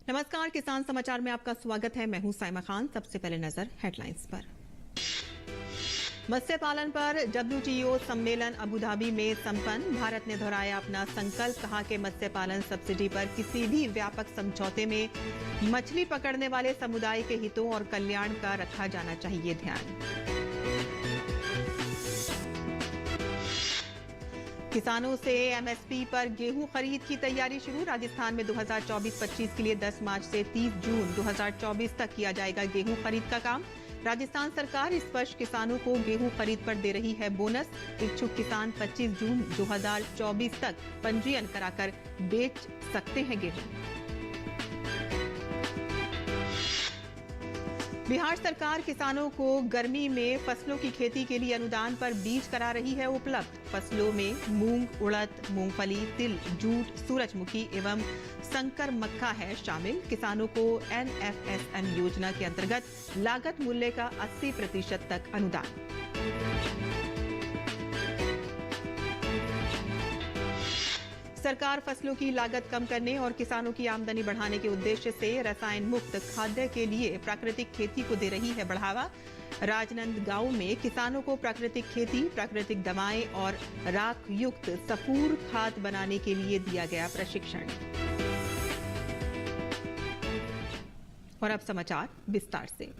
नमस्कार, किसान समाचार में आपका स्वागत है। मैं हूं साइमा खान। सबसे पहले नजर हेडलाइंस पर। मत्स्य पालन पर WTO सम्मेलन अबू धाबी में संपन्न। भारत ने दोहराया अपना संकल्प, कहा कि मत्स्य पालन सब्सिडी पर किसी भी व्यापक समझौते में मछली पकड़ने वाले समुदाय के हितों और कल्याण का रखा जाना चाहिए ध्यान। किसानों से MSP पर गेहूं खरीद की तैयारी शुरू। राजस्थान में 2024-25 के लिए 10 मार्च से 30 जून 2024 तक किया जाएगा गेहूं खरीद का काम। राजस्थान सरकार इस वर्ष किसानों को गेहूं खरीद पर दे रही है बोनस। इच्छुक किसान 25 जून 2024 तक पंजीयन कराकर बेच सकते हैं गेहूं। बिहार सरकार किसानों को गर्मी में फसलों की खेती के लिए अनुदान पर बीज करा रही है उपलब्ध। फसलों में मूंग, उड़द, मूंगफली, तिल, जूट, सूरजमुखी एवं संकर मक्का है शामिल। किसानों को NFSM योजना के अंतर्गत लागत मूल्य का 80% तक अनुदान। सरकार फसलों की लागत कम करने और किसानों की आमदनी बढ़ाने के उद्देश्य से रसायन मुक्त खाद्य के लिए प्राकृतिक खेती को दे रही है बढ़ावा। राजनांदगांव में किसानों को प्राकृतिक खेती, प्राकृतिक दवाएं और राख युक्त सफूर खाद बनाने के लिए दिया गया प्रशिक्षण। और अब समाचार विस्तार से।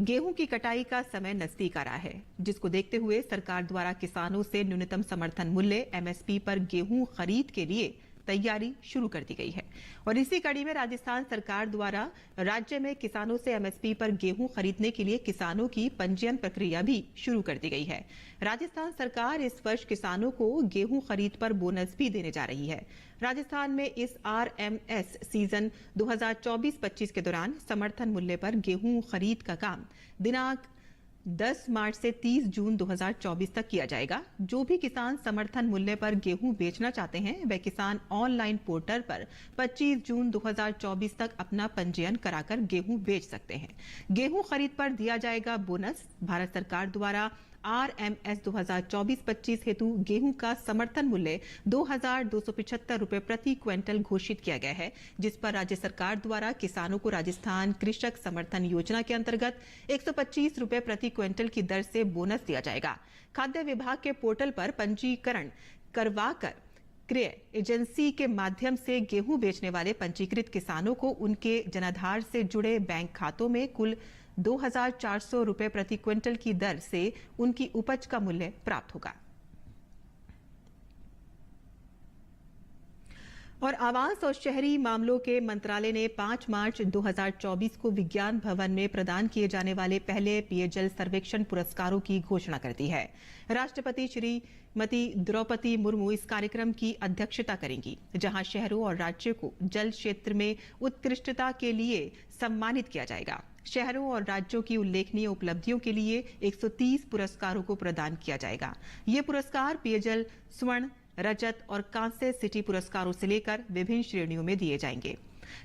गेहूं की कटाई का समय नजदीक आ रहा है, जिसको देखते हुए सरकार द्वारा किसानों से न्यूनतम समर्थन मूल्य MSP पर गेहूं खरीद के लिए तैयारी शुरू कर दी गई है। और इसी कड़ी में राजस्थान सरकार द्वारा राज्य में किसानों से MSP पर गेहूं खरीदने के लिए किसानों की पंजीयन प्रक्रिया भी शुरू कर दी गई है। राजस्थान सरकार इस वर्ष किसानों को गेहूं खरीद पर बोनस भी देने जा रही है। राजस्थान में इस RMS सीजन 2024-25 के दौरान समर्थन मूल्य पर गेहूं खरीद का काम दिनांक 10 मार्च से 30 जून 2024 तक किया जाएगा। जो भी किसान समर्थन मूल्य पर गेहूं बेचना चाहते हैं, वे किसान ऑनलाइन पोर्टल पर 25 जून 2024 तक अपना पंजीयन कराकर गेहूं बेच सकते हैं। गेहूं खरीद पर दिया जाएगा बोनस। भारत सरकार द्वारा RMS 2024-25 हेतु गेहूं का समर्थन मूल्य 2,275 रुपए प्रति क्विंटल घोषित किया गया है, जिस पर राज्य सरकार द्वारा किसानों को राजस्थान कृषक समर्थन योजना के अंतर्गत 125 रुपए प्रति क्विंटल की दर से बोनस दिया जाएगा। खाद्य विभाग के पोर्टल पर पंजीकरण करवाकर क्रय एजेंसी के माध्यम से गेहूं बेचने वाले पंजीकृत किसानों को उनके जनाधार से जुड़े बैंक खातों में कुल 2,400 रुपए प्रति क्विंटल की दर से उनकी उपज का मूल्य प्राप्त होगा। और आवास और शहरी मामलों के मंत्रालय ने 5 मार्च 2024 को विज्ञान भवन में प्रदान किए जाने वाले पहले पेयजल सर्वेक्षण पुरस्कारों की घोषणा कर दी है। राष्ट्रपति श्रीमती द्रौपदी मुर्मू इस कार्यक्रम की अध्यक्षता करेंगी, जहां शहरों और राज्यों को जल क्षेत्र में उत्कृष्टता के लिए सम्मानित किया जाएगा। शहरों और राज्यों की उल्लेखनीय उपलब्धियों के लिए 130 पुरस्कारों को प्रदान किया जाएगा। ये पुरस्कार पेयजल स्वर्ण, रजत और कांस्य सिटी पुरस्कारों से लेकर विभिन्न श्रेणियों में दिए जाएंगे।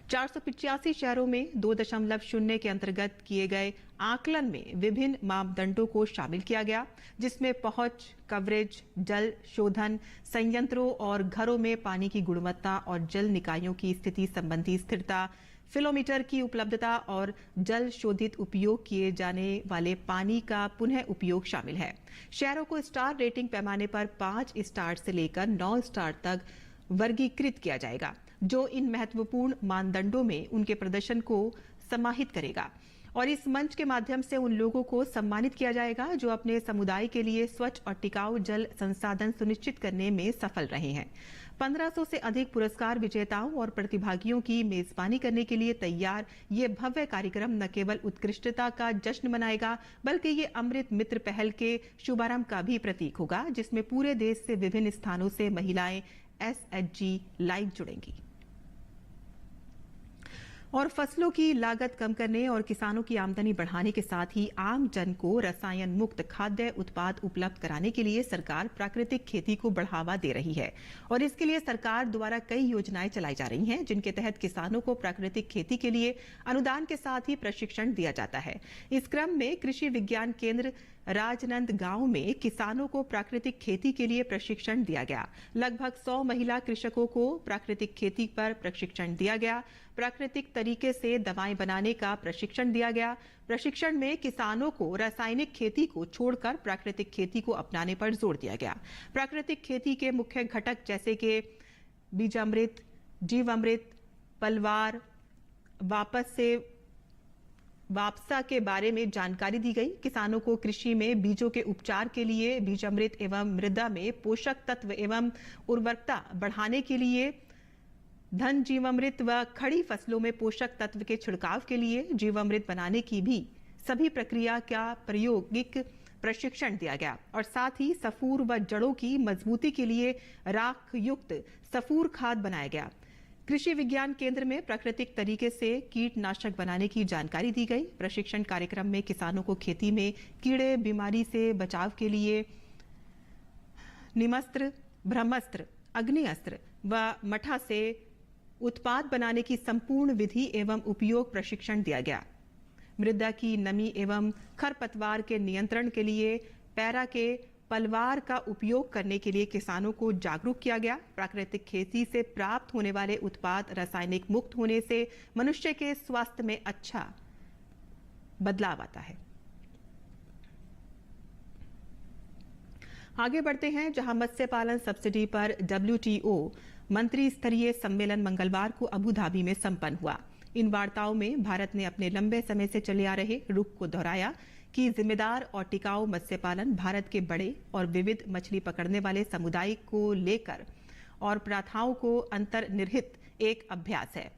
485 शहरों में 2.0 के अंतर्गत किए गए आकलन में विभिन्न मापदंडों को शामिल किया गया, जिसमें पहुंच, कवरेज, जल शोधन संयंत्रों और घरों में पानी की गुणवत्ता और जल निकायों की स्थिति संबंधी स्थिरता, फिलोमीटर की उपलब्धता और जल शोधित उपयोग किए जाने वाले पानी का पुनः उपयोग शामिल है। शहरों को स्टार रेटिंग पैमाने पर 5 स्टार से लेकर 9 स्टार तक वर्गीकृत किया जाएगा, जो इन महत्वपूर्ण मानदंडों में उनके प्रदर्शन को समाहित करेगा। और इस मंच के माध्यम से उन लोगों को सम्मानित किया जाएगा जो अपने समुदाय के लिए स्वच्छ और टिकाऊ जल संसाधन सुनिश्चित करने में सफल रहे हैं। 1500 से अधिक पुरस्कार विजेताओं और प्रतिभागियों की मेजबानी करने के लिए तैयार ये भव्य कार्यक्रम न केवल उत्कृष्टता का जश्न मनाएगा, बल्कि ये अमृत मित्र पहल के शुभारंभ का भी प्रतीक होगा, जिसमें पूरे देश से विभिन्न स्थानों से महिलाएं SHG लाइव जुड़ेंगी। और फसलों की लागत कम करने और किसानों की आमदनी बढ़ाने के साथ ही आम जन को रसायन मुक्त खाद्य उत्पाद उपलब्ध कराने के लिए सरकार प्राकृतिक खेती को बढ़ावा दे रही है। और इसके लिए सरकार द्वारा कई योजनाएं चलाई जा रही हैं, जिनके तहत किसानों को प्राकृतिक खेती के लिए अनुदान के साथ ही प्रशिक्षण दिया जाता है। इस क्रम में कृषि विज्ञान केंद्र राजनंद गांव में किसानों को प्राकृतिक खेती के लिए प्रशिक्षण दिया गया। लगभग 100 महिला कृषकों को प्राकृतिक खेती पर प्रशिक्षण दिया गया। प्राकृतिक तरीके से दवाएं बनाने का प्रशिक्षण दिया गया। प्रशिक्षण में किसानों को रासायनिक खेती को छोड़कर प्राकृतिक खेती को अपनाने पर जोर दिया गया। प्राकृतिक खेती के मुख्य घटक जैसे कि बीजामृत, जीवामृत, पलवार, वापसा के बारे में जानकारी दी गई। किसानों को कृषि में बीजों के उपचार के लिए बीजामृत एवं मृदा में पोषक तत्व एवं उर्वरकता बढ़ाने के लिए धन जीवामृत व खड़ी फसलों में पोषक तत्व के छिड़काव के लिए जीवामृत बनाने की भी सभी प्रक्रिया का प्रायोगिक प्रशिक्षण दिया गया और साथ ही सफूर व जड़ों की मजबूती के लिए राख युक्त सफूर खाद बनाया गया। कृषि विज्ञान केंद्र में प्राकृतिक तरीके से कीटनाशक बनाने की जानकारी दी गई। प्रशिक्षण कार्यक्रम में किसानों को खेती में कीड़े बीमारी से बचाव के लिए निमस्त्र, ब्रह्मास्त्र, अग्निअस्त्र व मठा से उत्पाद बनाने की संपूर्ण विधि एवं उपयोग प्रशिक्षण दिया गया। मृदा की नमी एवं खरपतवार के नियंत्रण के लिए पैरा के पलवार का उपयोग करने के लिए किसानों को जागरूक किया गया। प्राकृतिक खेती से प्राप्त होने वाले उत्पाद रासायनिक मुक्त होने से मनुष्य के स्वास्थ्य में अच्छा बदलाव आता है। आगे बढ़ते हैं, जहां मत्स्य पालन सब्सिडी पर WTO मंत्री स्तरीय सम्मेलन मंगलवार को अबू धाबी में संपन्न हुआ। इन वार्ताओं में भारत ने अपने लंबे समय से चले आ रहे रुख को दोहराया कि जिम्मेदार और टिकाऊ मत्स्य पालन भारत के बड़े और विविध मछली पकड़ने वाले समुदाय को लेकर और प्रथाओं को अंतर्निहित एक अभ्यास है।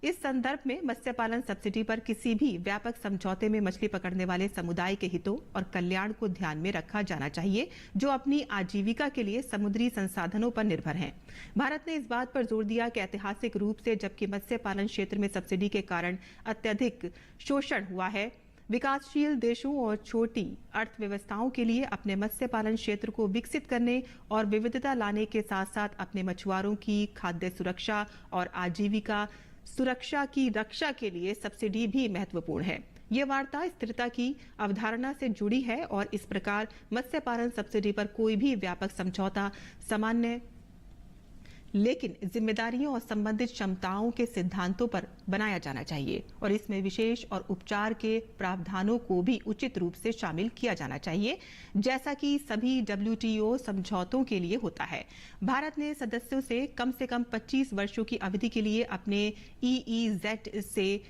इस संदर्भ में मत्स्य पालन सब्सिडी पर किसी भी व्यापक समझौते में मछली पकड़ने वाले समुदाय के हितों और कल्याण को ध्यान में रखा जाना चाहिए, जो अपनी आजीविका के लिए समुद्री संसाधनों पर निर्भर हैं। भारत ने इस बात पर जोर दिया कि ऐतिहासिक रूप से जबकि मत्स्य पालन क्षेत्र में सब्सिडी के कारण अत्यधिक शोषण हुआ है, विकासशील देशों और छोटी अर्थव्यवस्थाओं के लिए अपने मत्स्य पालन क्षेत्र को विकसित करने और विविधता लाने के साथ साथ अपने मछुआरों की खाद्य सुरक्षा और आजीविका सुरक्षा की रक्षा के लिए सब्सिडी भी महत्वपूर्ण है। ये वार्ता स्थिरता की अवधारणा से जुड़ी है और इस प्रकार मत्स्य पालन सब्सिडी पर कोई भी व्यापक समझौता सामान्य लेकिन जिम्मेदारियों और संबंधित क्षमताओं के सिद्धांतों पर बनाया जाना चाहिए और इसमें विशेष और उपचार के प्रावधानों को भी उचित रूप से शामिल किया जाना चाहिए, जैसा कि सभी WTO समझौतों के लिए होता है। भारत ने सदस्यों से कम 25 वर्षों की अवधि के लिए अपने EEZ से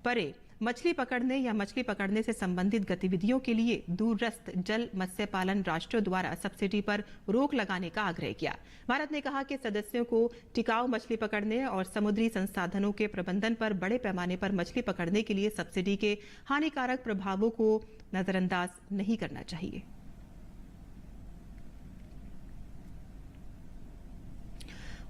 परे मछली पकड़ने या मछली पकड़ने से संबंधित गतिविधियों के लिए दूरस्थ जल मत्स्य पालन राष्ट्रों द्वारा सब्सिडी पर रोक लगाने का आग्रह किया। भारत ने कहा कि सदस्यों को टिकाऊ मछली पकड़ने और समुद्री संसाधनों के प्रबंधन पर बड़े पैमाने पर मछली पकड़ने के लिए सब्सिडी के हानिकारक प्रभावों को नजरअंदाज नहीं करना चाहिए।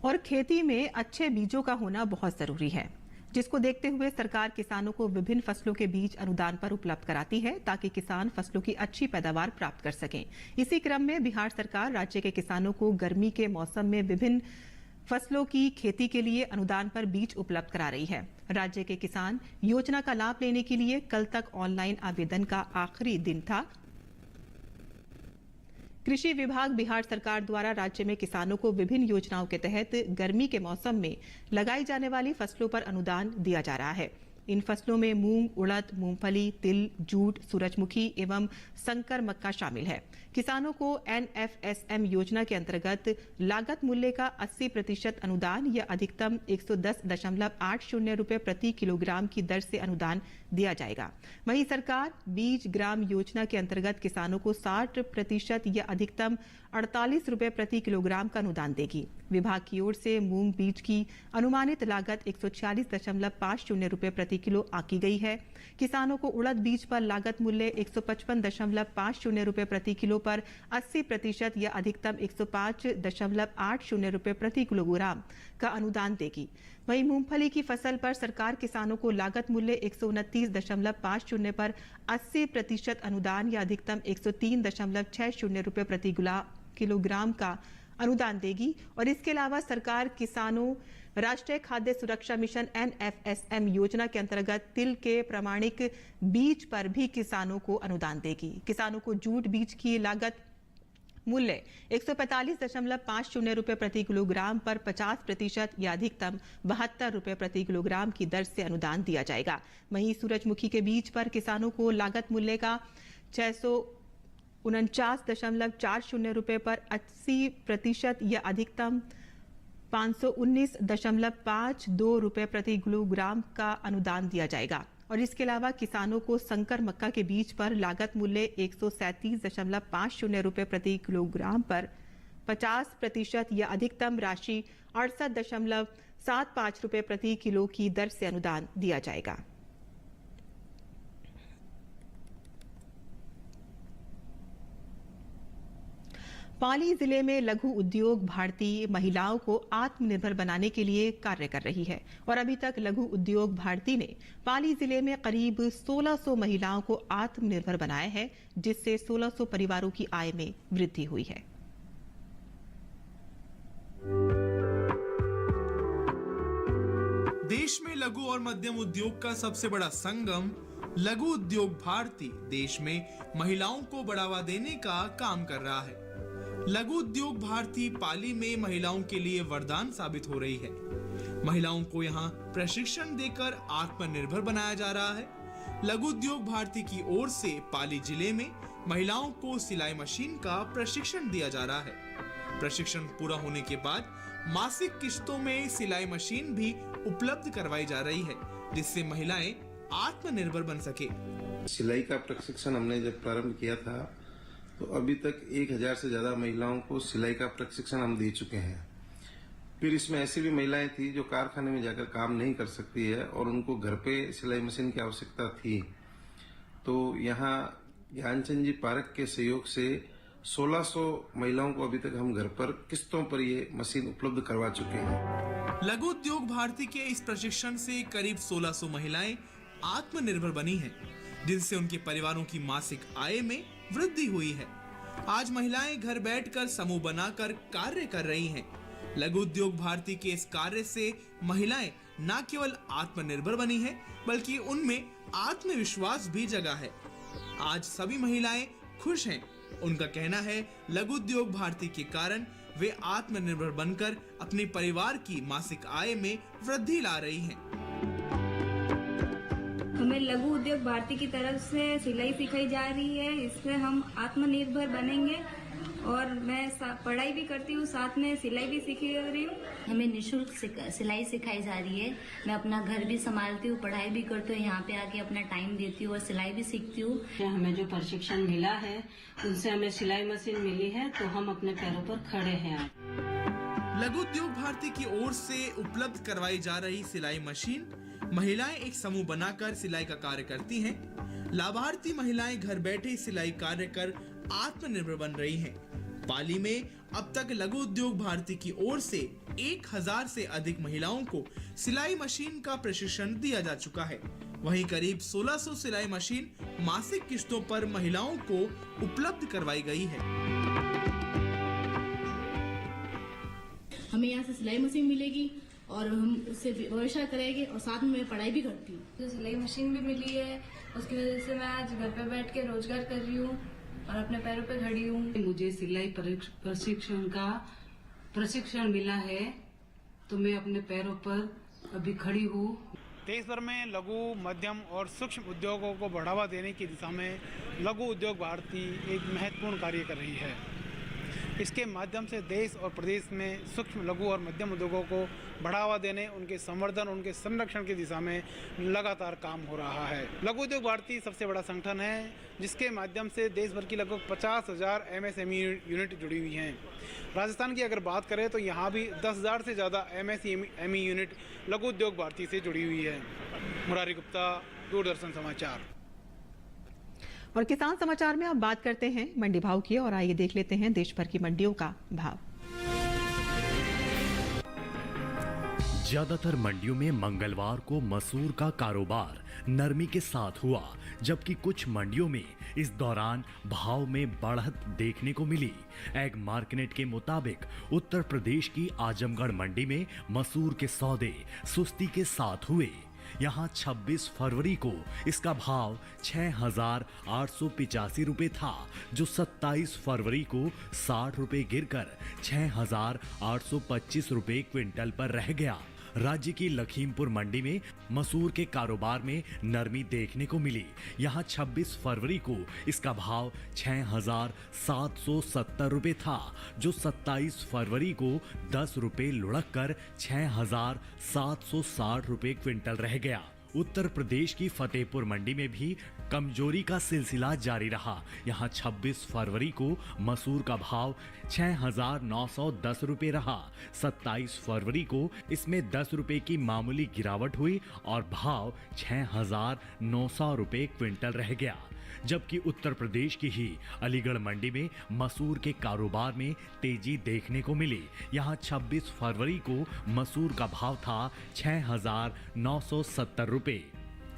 और खेती में अच्छे बीजों का होना बहुत जरूरी है, जिसको देखते हुए सरकार किसानों को विभिन्न फसलों के बीज अनुदान पर उपलब्ध कराती है ताकि किसान फसलों की अच्छी पैदावार प्राप्त कर सकें। इसी क्रम में बिहार सरकार राज्य के किसानों को गर्मी के मौसम में विभिन्न फसलों की खेती के लिए अनुदान पर बीज उपलब्ध करा रही है। राज्य के किसान योजना का लाभ लेने के लिए कल तक ऑनलाइन आवेदन का आखिरी दिन था। कृषि विभाग बिहार सरकार द्वारा राज्य में किसानों को विभिन्न योजनाओं के तहत गर्मी के मौसम में लगाई जाने वाली फसलों पर अनुदान दिया जा रहा है। इन फसलों में मूंग, उड़द, मूंगफली, तिल, जूट, सूरजमुखी एवं संकर मक्का शामिल है। किसानों को NFSM योजना के अंतर्गत लागत मूल्य का 80% अनुदान या अधिकतम 110.80 रुपए प्रति किलोग्राम की दर से अनुदान दिया जाएगा। वहीं सरकार बीज ग्राम योजना के अंतर्गत किसानों को 60% या अधिकतम 48 रुपए प्रति किलोग्राम का अनुदान देगी। विभाग की ओर से मूंग बीज की अनुमानित लागत 146.50 रुपए प्रति किलो आकी गई है। किसानों को उड़द बीज पर लागत मूल्य 155.50 रुपए प्रति किलो पर 80% या अधिकतम 105.80 रुपए प्रति किलोग्राम का अनुदान देगी। वहीं मूंगफली की फसल पर सरकार किसानों को लागत मूल्य 129.50 पर 80% अनुदान या अधिकतम 103.60 रुपए प्रति किलोग्राम का अनुदान देगी और इसके अलावा सरकार किसानों राष्ट्रीय खाद्य सुरक्षा मिशन NFSM योजना के अंतर्गत तिल के प्रमाणिक बीज पर भी किसानों को अनुदान देगी। किसानों को जूट बीज की लागत मूल्य 145.50 रुपए प्रति किलोग्राम पर 50% या अधिकतम 72 रुपए प्रति किलोग्राम की दर से अनुदान दिया जाएगा। वहीं सूरजमुखी के बीज पर किसानों को लागत मूल्य का 649.40 रुपए पर 80% या अधिकतम 519.52 रुपए प्रति किलोग्राम का अनुदान दिया जाएगा। और इसके अलावा किसानों को संकर मक्का के बीज पर लागत मूल्य 137.50 रुपए प्रति किलोग्राम पर 50% या अधिकतम राशि 68.75 रुपए प्रति किलो की दर से अनुदान दिया जाएगा। पाली जिले में लघु उद्योग भारती महिलाओं को आत्मनिर्भर बनाने के लिए कार्य कर रही है और अभी तक लघु उद्योग भारती ने पाली जिले में करीब 1600 महिलाओं को आत्मनिर्भर बनाया है, जिससे 1600 परिवारों की आय में वृद्धि हुई है। देश में लघु और मध्यम उद्योग का सबसे बड़ा संगम लघु उद्योग भारती देश में महिलाओं को बढ़ावा देने का काम कर रहा है। लघु उद्योग भारती पाली में महिलाओं के लिए वरदान साबित हो रही है। महिलाओं को यहाँ प्रशिक्षण देकर आत्मनिर्भर बनाया जा रहा है। लघु उद्योग भारती की ओर से पाली जिले में महिलाओं को सिलाई मशीन का प्रशिक्षण दिया जा रहा है। प्रशिक्षण पूरा होने के बाद मासिक किस्तों में सिलाई मशीन भी उपलब्ध करवाई जा रही है, जिससे महिलाएं आत्मनिर्भर बन सके। सिलाई का प्रशिक्षण हमने जब प्रारंभ किया था तो अभी तक 1000 से ज्यादा महिलाओं को सिलाई का प्रशिक्षण हम दे चुके हैं। फिर इसमें ऐसी भी महिलाएं थी जो कारखाने में जाकर काम नहीं कर सकती है और उनको घर पे सिलाई मशीन की आवश्यकता थी। तो यहाँ ज्ञानचंद जी पार्क के सहयोग से 1600 महिलाओं को अभी तक हम घर पर किस्तों पर ये मशीन उपलब्ध करवा चुके हैं। लघु उद्योग भारती के इस प्रशिक्षण से करीब 1600 महिलाएं आत्मनिर्भर बनी हैं, जिनसे उनके परिवारों की मासिक आय में वृद्धि हुई है। आज महिलाएं घर बैठकर समूह बनाकर कार्य कर रही हैं। लघु उद्योग भारती के इस कार्य से महिलाएं न केवल आत्मनिर्भर बनी हैं, बल्कि उनमें आत्मविश्वास भी जगा है। आज सभी महिलाएं खुश हैं। उनका कहना है लघु उद्योग भारती के कारण वे आत्मनिर्भर बनकर अपने परिवार की मासिक आय में वृद्धि ला रही हैं। हमें लघु उद्योग भारती की तरफ से सिलाई सिखाई जा रही है। इससे हम आत्मनिर्भर बनेंगे और मैं पढ़ाई भी करती हूँ, साथ में सिलाई भी सीख रही हूँ। हमें निःशुल्क सिलाई सिखाई जा रही है। मैं अपना घर भी संभालती हूँ, पढ़ाई भी करती हूँ, यहाँ पे आके अपना टाइम देती हूँ और सिलाई भी सीखती हूँ। हमें जो प्रशिक्षण मिला है उनसे हमें सिलाई मशीन मिली है, तो हम अपने पैरों पर खड़े हैं। लघु उद्योग भारती की ओर से उपलब्ध करवाई जा रही सिलाई मशीन महिलाएं एक समूह बनाकर सिलाई का कार्य करती हैं। लाभार्थी महिलाएं घर बैठे सिलाई कार्य कर आत्मनिर्भर बन रही हैं। पाली में अब तक लघु उद्योग भारती की ओर से 1000 से अधिक महिलाओं को सिलाई मशीन का प्रशिक्षण दिया जा चुका है। वहीं करीब 1600 सिलाई मशीन मासिक किस्तों पर महिलाओं को उपलब्ध करवाई गई है। हमें यहाँ से सिलाई मशीन मिलेगी और हम उससे व्यवसाय करेंगे और साथ में मैं पढ़ाई भी करती हूँ। जो सिलाई मशीन भी मिली है उसकी वजह से मैं आज घर पे बैठ के रोजगार कर रही हूँ और अपने पैरों पे खड़ी हूँ। मुझे सिलाई प्रशिक्षण का प्रशिक्षण मिला है, तो मैं अपने पैरों पर अभी खड़ी हूँ। देश भर में लघु, मध्यम और सूक्ष्म उद्योगों को बढ़ावा देने की दिशा में लघु उद्योग भारती एक महत्वपूर्ण कार्य कर रही है। इसके माध्यम से देश और प्रदेश में सूक्ष्म, लघु और मध्यम उद्योगों को बढ़ावा देने, उनके संवर्धन, उनके संरक्षण की दिशा में लगातार काम हो रहा है। लघु उद्योग भारती सबसे बड़ा संगठन है, जिसके माध्यम से देश भर की लगभग 50,000 MSME यूनिट जुड़ी हुई हैं। राजस्थान की अगर बात करें तो यहाँ भी 10,000 से ज़्यादा MSME यूनिट लघु उद्योग भारती से जुड़ी हुई है। मुरारी गुप्ता, दूरदर्शन समाचार। और किसान समाचार में अब बात करते हैं मंडी भाव की, और आइए देख लेते हैं देश भर की मंडियों का भाव। ज्यादातर मंडियों में मंगलवार को मसूर का कारोबार नरमी के साथ हुआ, जबकि कुछ मंडियों में इस दौरान भाव में बढ़त देखने को मिली। एग मार्केट के मुताबिक उत्तर प्रदेश की आजमगढ़ मंडी में मसूर के सौदे सुस्ती के साथ हुए। यहाँ 26 फरवरी को इसका भाव 6,885 रुपए था, जो 27 फरवरी को 60 रुपए गिरकर 6,825 रुपए क्विंटल पर रह गया। राज्य की लखीमपुर मंडी में मसूर के कारोबार में नरमी देखने को मिली। यहाँ 26 फरवरी को इसका भाव 6,770 रुपए था, जो 27 फरवरी को 10 रुपए लुढ़क कर 6,760 रुपए क्विंटल रह गया। उत्तर प्रदेश की फतेहपुर मंडी में भी कमजोरी का सिलसिला जारी रहा। यहाँ 26 फरवरी को मसूर का भाव 6,910 रुपए रहा। 27 फरवरी को इसमें 10 रुपए की मामूली गिरावट हुई और भाव 6,900 रुपए क्विंटल रह गया। जबकि उत्तर प्रदेश की ही अलीगढ़ मंडी में मसूर के कारोबार में तेजी देखने को मिली। यहाँ 26 फरवरी को मसूर का भाव था 6,970 रुपए,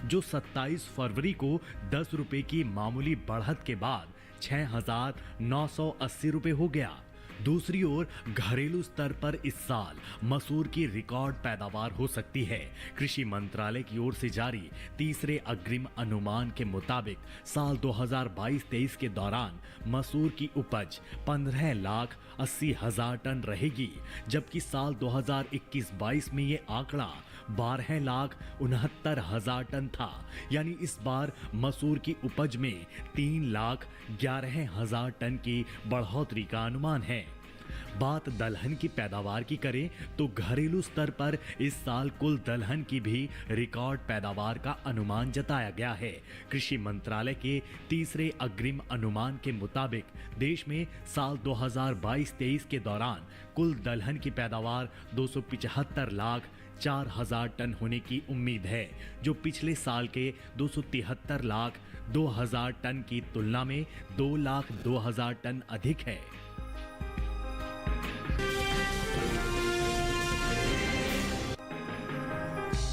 जो 27 फरवरी को 10 रुपए की मामूली बढ़त के बाद 6,980 रुपए हो गया। दूसरी ओर घरेलू स्तर पर इस साल मसूर की रिकॉर्ड पैदावार हो सकती है। कृषि मंत्रालय की ओर से जारी तीसरे अग्रिम अनुमान के मुताबिक साल 2022-23 के दौरान मसूर की उपज 15,80,000 टन रहेगी, जबकि साल 2021-22 में ये आंकड़ा 12,69,000 टन था। यानी इस बार मसूर की उपज में 3,11,000 टन की बढ़ोतरी का अनुमान है। बात दलहन की पैदावार की करें तो घरेलू स्तर पर इस साल कुल दलहन की भी रिकॉर्ड पैदावार का अनुमान जताया गया है। कृषि मंत्रालय के तीसरे अग्रिम अनुमान के मुताबिक देश में साल 2022-23 के दौरान कुल दलहन की पैदावार 275,04,000 टन होने की उम्मीद है, जो पिछले साल के 273,02,000 टन की तुलना में 2,02,000 टन अधिक है।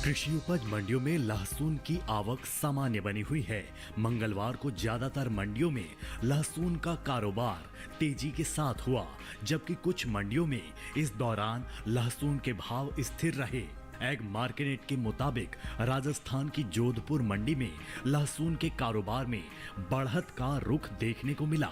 कृषि उपज मंडियों में लहसुन की आवक सामान्य बनी हुई है। मंगलवार को ज्यादातर मंडियों में लहसुन का कारोबार तेजी के साथ हुआ, जबकि कुछ मंडियों में इस दौरान लहसुन के भाव स्थिर रहे। एग मार्केट के मुताबिक राजस्थान की जोधपुर मंडी में लहसुन के कारोबार में बढ़त का रुख देखने को मिला।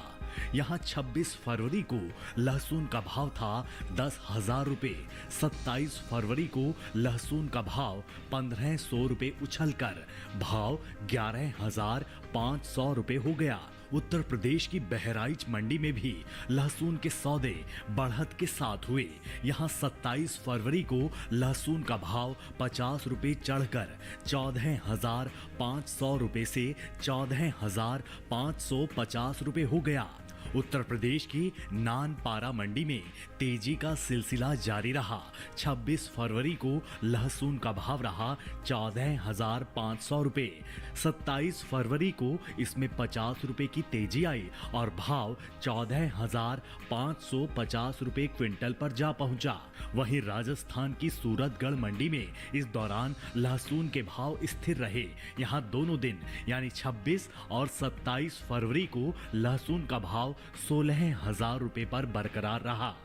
यहाँ 26 फरवरी को लहसुन का भाव था 10,000 रुपए। 27 फरवरी को लहसुन का भाव 1,500 रुपए उछलकर भाव 11,500 रुपए हो गया। उत्तर प्रदेश की बहराइच मंडी में भी लहसुन के सौदे बढ़त के साथ हुए। यहाँ 27 फरवरी को लहसुन का भाव 50 रुपए चढ़कर 14,500 रुपए से 14,550 रुपए हो गया। उत्तर प्रदेश की नानपारा मंडी में तेजी का सिलसिला जारी रहा। 26 फरवरी को लहसुन का भाव रहा 14,500 रुपए। 27 फरवरी को इसमें 50 रुपए की तेजी आई और भाव 14,550 रुपए क्विंटल पर जा पहुंचा। वहीं राजस्थान की सूरतगढ़ मंडी में इस दौरान लहसुन के भाव स्थिर रहे। यहां दोनों दिन यानी 26 और 27 फरवरी को लहसुन का भाव 16,000 रुपए पर बरकरार रहा।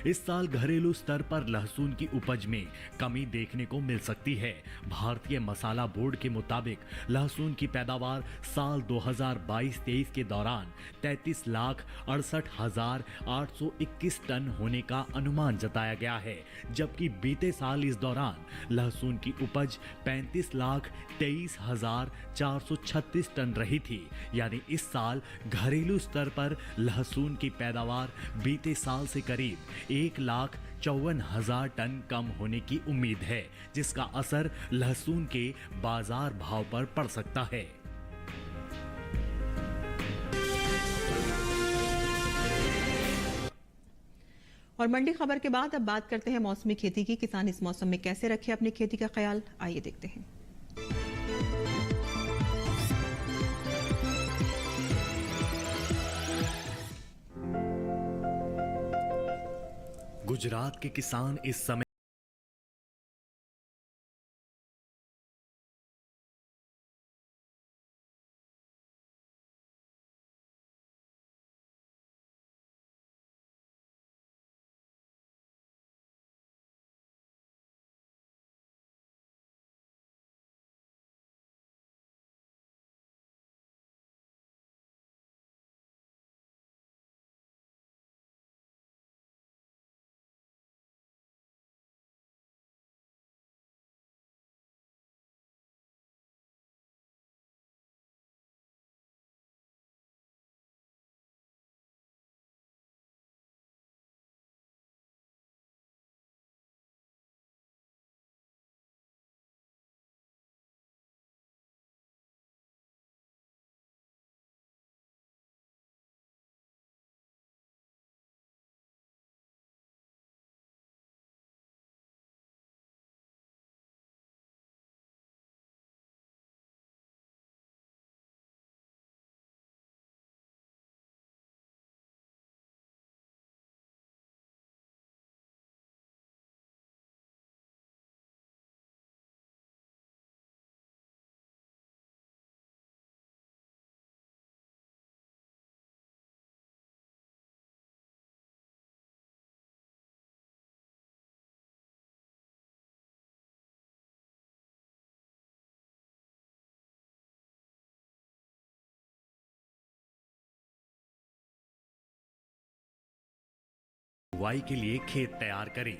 इस साल घरेलू स्तर पर लहसुन की उपज में कमी देखने को मिल सकती है। भारतीय मसाला बोर्ड के मुताबिक लहसुन की पैदावार साल 2022-23 के दौरान 33,68,821 टन होने का अनुमान जताया गया है, जबकि बीते साल इस दौरान लहसुन की उपज 35,23,436 टन रही थी। यानी इस साल घरेलू स्तर पर लहसुन की पैदावार बीते साल से करीब 1,54,000 टन कम होने की उम्मीद है, जिसका असर लहसुन के बाजार भाव पर पड़ सकता है। और मंडी खबर के बाद अब बात करते हैं मौसमी खेती की। किसान इस मौसम में कैसे रखे अपनी खेती का ख्याल, आइए देखते हैं। गुजरात के किसान इस समय बुआई के लिए खेत तैयार करें।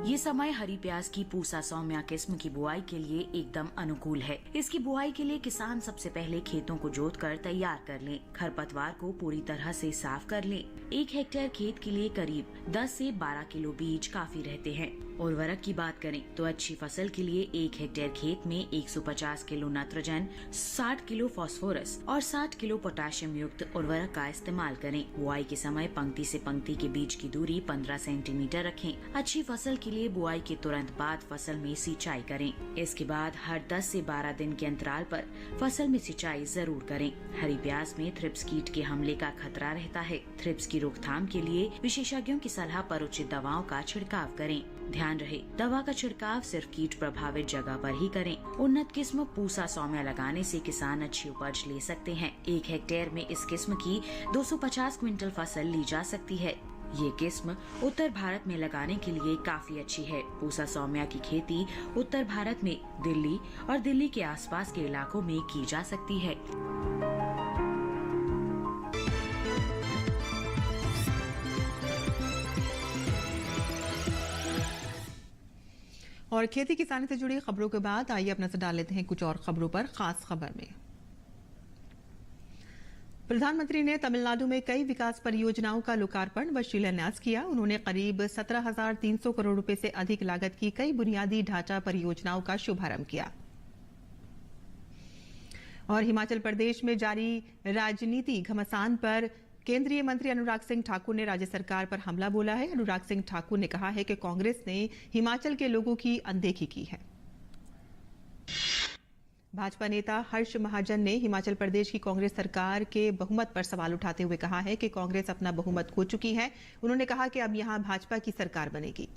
ये समय हरी प्याज की पूसा सौम्या किस्म की बुआई के लिए एकदम अनुकूल है। इसकी बुआई के लिए किसान सबसे पहले खेतों को जोतकर तैयार कर लें। खरपतवार को पूरी तरह से साफ कर लें। 1 हेक्टेयर खेत के लिए करीब 10 से 12 किलो बीज काफी रहते हैं। उर्वरक की बात करें तो अच्छी फसल के लिए 1 हेक्टेयर खेत में 150 किलो नाइट्रोजन, 60 किलो फास्फोरस और 60 किलो पोटेशियम युक्त उर्वरक का इस्तेमाल करें। बुआई के समय पंक्ति से पंक्ति के बीच की दूरी 15 सेंटीमीटर रखें। अच्छी फसल के लिए बुआई के तुरंत बाद फसल में सिंचाई करें। इसके बाद हर 10 से 12 दिन के अंतराल पर फसल में सिंचाई जरूर करें। हरी प्याज में थ्रिप्स कीट के हमले का खतरा रहता है। थ्रिप्स की रोकथाम के लिए विशेषज्ञों की सलाह पर उचित दवाओं का छिड़काव करें। ध्यान रहे, दवा का छिड़काव सिर्फ कीट प्रभावित जगह पर ही करें। उन्नत किस्म पूसा सौम्या लगाने से किसान अच्छी उपज ले सकते हैं। 1 हेक्टेयर में इस किस्म की 250 क्विंटल फसल ली जा सकती है। ये किस्म उत्तर भारत में लगाने के लिए काफी अच्छी है। पूसा सौम्या की खेती उत्तर भारत में दिल्ली और दिल्ली के आसपास के इलाकों में की जा सकती है। और खेती किसानी से जुड़ी खबरों के बाद आइए अब नजर डाल लेते हैं कुछ और खबरों पर। खास खबर में प्रधानमंत्री ने तमिलनाडु में कई विकास परियोजनाओं का लोकार्पण व शिलान्यास किया। उन्होंने करीब 17,300 करोड़ रुपए से अधिक लागत की कई बुनियादी ढांचा परियोजनाओं का शुभारंभ किया। और हिमाचल प्रदेश में जारी राजनीति घमासान पर केंद्रीय मंत्री अनुराग सिंह ठाकुर ने राज्य सरकार पर हमला बोला है। अनुराग सिंह ठाकुर ने कहा है कि कांग्रेस ने हिमाचल के लोगों की अनदेखी की है। भाजपा नेता हर्ष महाजन ने हिमाचल प्रदेश की कांग्रेस सरकार के बहुमत पर सवाल उठाते हुए कहा है कि कांग्रेस अपना बहुमत खो चुकी है। उन्होंने कहा कि अब यहां भाजपा की सरकार बनेगी।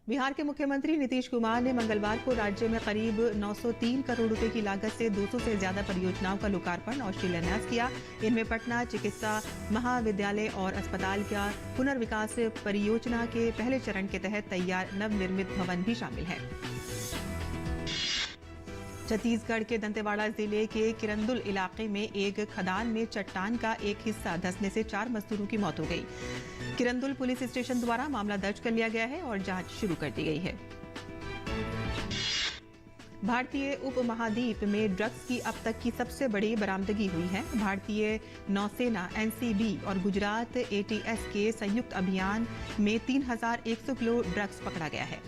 बिहार के मुख्यमंत्री नीतीश कुमार ने मंगलवार को राज्य में करीब 903 करोड़ रुपए की लागत से 200 से ज्यादा परियोजनाओं का लोकार्पण और शिलान्यास किया। इनमें पटना चिकित्सा महाविद्यालय और अस्पताल का पुनर्विकास परियोजना के पहले चरण के तहत तैयार नवनिर्मित भवन भी शामिल है। छत्तीसगढ़ के दंतेवाड़ा जिले के किरंदुल इलाके में एक खदान में चट्टान का एक हिस्सा धंसने से 4 मजदूरों की मौत हो गई। किरंदुल पुलिस स्टेशन द्वारा मामला दर्ज कर लिया गया है और जांच शुरू कर दी गई है। भारतीय उपमहाद्वीप में ड्रग्स की अब तक की सबसे बड़ी बरामदगी हुई है। भारतीय नौसेना एनसीबी और गुजरात एटीएस के संयुक्त अभियान में 3,100 किलो ड्रग्स पकड़ा गया है।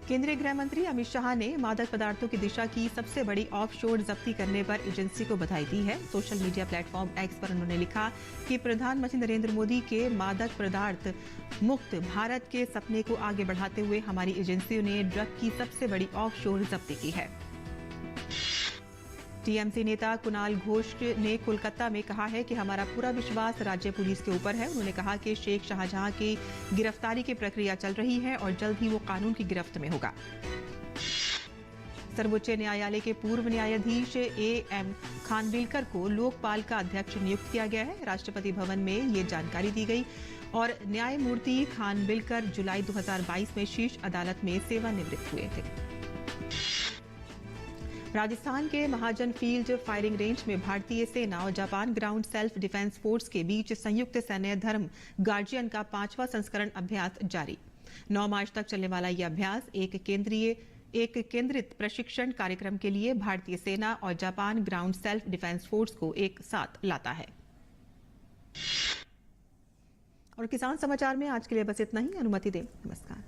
केंद्रीय गृह मंत्री अमित शाह ने मादक पदार्थों की दिशा की सबसे बड़ी ऑफशोर जब्ती करने पर एजेंसी को बधाई दी है। सोशल मीडिया प्लेटफॉर्म एक्स पर उन्होंने लिखा कि प्रधानमंत्री नरेंद्र मोदी के मादक पदार्थ मुक्त भारत के सपने को आगे बढ़ाते हुए हमारी एजेंसियों ने ड्रग की सबसे बड़ी ऑफशोर जब्ती की है। टीएमसी नेता कुणाल घोष ने कोलकाता में कहा है कि हमारा पूरा विश्वास राज्य पुलिस के ऊपर है। उन्होंने कहा कि शेख शाहजहां की गिरफ्तारी की प्रक्रिया चल रही है और जल्द ही वो कानून की गिरफ्त में होगा। सर्वोच्च न्यायालय के पूर्व न्यायाधीश एएम खानविलकर को लोकपाल का अध्यक्ष नियुक्त किया गया है। राष्ट्रपति भवन में ये जानकारी दी गई और न्यायमूर्ति खानविलकर जुलाई 2022 में शीर्ष अदालत में सेवानिवृत्त हुए थे। राजस्थान के महाजन फील्ड फायरिंग रेंज में भारतीय सेना और Japan ground self defence force के बीच संयुक्त सैन्य धर्म गार्जियन का 5वां संस्करण अभ्यास जारी। 9 मार्च तक चलने वाला यह अभ्यास एक केंद्रित प्रशिक्षण कार्यक्रम के लिए भारतीय सेना और Japan ground self defence force को एक साथ लाता है। और किसान समाचार में आज के लिए बस इतना ही। अनुमति दें। नमस्कार।